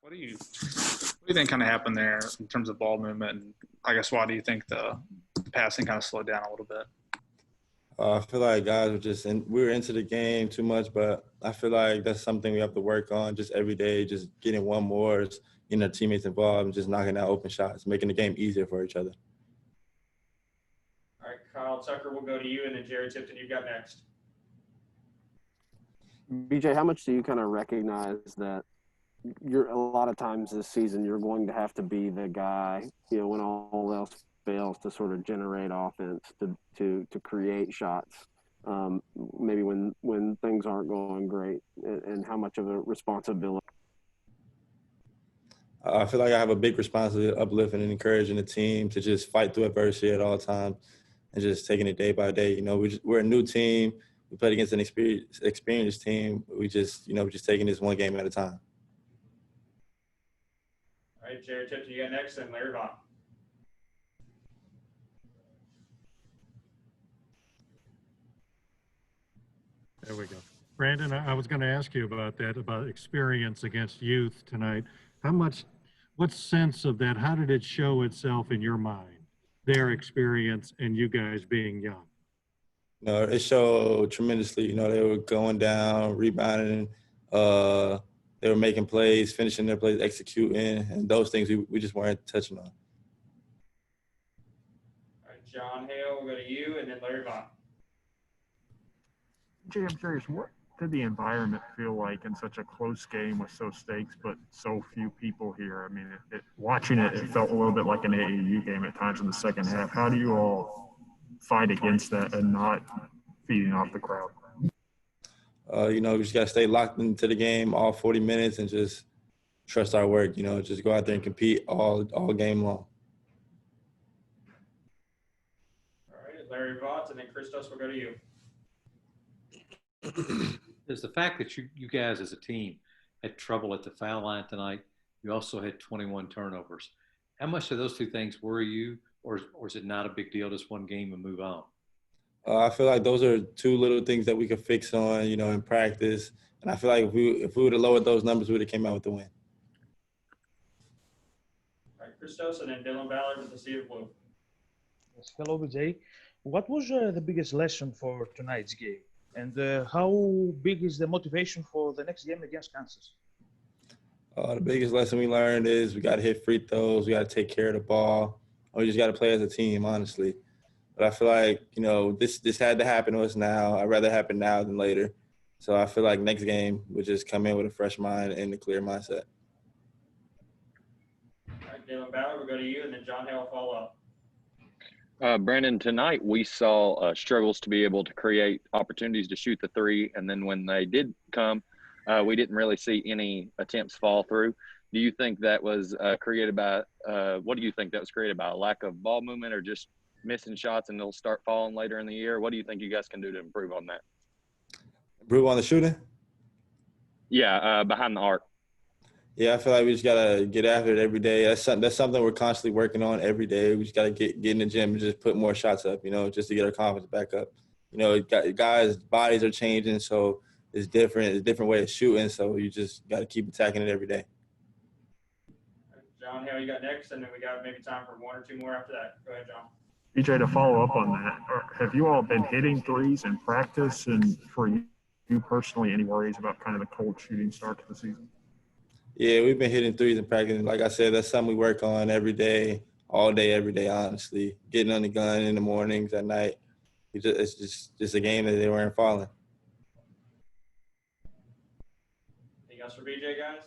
What do you think kind of happened there in terms of ball movement? And I guess why do you think the passing kind of slowed down a little bit? I feel like guys were we were into the game too much, but I feel like that's something we have to work on just every day, just getting one more, just getting our teammates involved and just knocking out open shots, making the game easier for each other. All right, Kyle Tucker, we'll go to you, and then Jared Tipton, you've got next. BJ, how much do you kind of recognize that a lot of times this season you're going to have to be the guy, when all else fails, to sort of generate offense, to create shots, maybe when things aren't going great, and how much of a responsibility? I feel like I have a big responsibility uplifting and encouraging the team to just fight through adversity at all times and just taking it day by day. We're a new team. We played against an experienced team. We're just taking this one game at a time. All right, Jared Tipton, you got next, and Larry Vaughn. There we go. Brandon, I was going to ask you about that, about experience against youth tonight. What sense of that, how did it show itself in your mind, their experience and you guys being young? It showed tremendously. They were going down, rebounding. They were making plays, finishing their plays, executing, and those things we just weren't touching on. All right, John Hale, we'll go to you, and then Larry Vaughn. Jay, I'm curious, what did the environment feel like in such a close game with so stakes but so few people here? I mean, watching it felt a little bit like an AAU game at times in the second half. How do you all fight against that and not feeding off the crowd? We just got to stay locked into the game all 40 minutes and just trust our work, just go out there and compete all game long. All right, Larry Vaughn, and then Christos, we'll go to you. Is the fact that you guys as a team had trouble at the foul line tonight, you also had 21 turnovers. How much do those two things worry you, or is it not a big deal, just one game and move on? I feel like those are two little things that we could fix on, in practice. And I feel like if we would have lowered those numbers, we would have came out with the win. All right, Christos, and then Dylan Ballard with the Sea of Blue. Yes, hello, Vijay. What was the biggest lesson for tonight's game? And how big is the motivation for the next game against Kansas? The biggest lesson we learned is we got to hit free throws. We got to take care of the ball. We just got to play as a team, honestly. But I feel like, this had to happen to us now. I'd rather happen now than later. So I feel like next game we'll just come in with a fresh mind and a clear mindset. All right, Dylan Ballard, we'll go to you, and then John Hale will follow up. Brandon, tonight we saw struggles to be able to create opportunities to shoot the three, and then when they did come, we didn't really see any attempts fall through. Do you think that was created by what do you think that was created by? A lack of ball movement, or just missing shots and they'll start falling later in the year? What do you think you guys can do to improve on that? Improve on the shooting? Yeah, behind the arc. Yeah, I feel like we just gotta get after it every day. That's something we're constantly working on every day. We just gotta get in the gym and just put more shots up, just to get our confidence back up. Guys' bodies are changing, so it's different. It's a different way of shooting, so you just gotta keep attacking it every day. John Hale, you got next, and then we got maybe time for one or two more after that. Go ahead, John. BJ, to follow up on that, have you all been hitting threes in practice? And for you personally, any worries about kind of the cold shooting start to the season? Yeah, we've been hitting threes in practice. Like I said, that's something we work on every day, all day, every day, honestly. Getting on the gun in the mornings, at night. It's just a game that they weren't falling. Anything else for BJ, guys?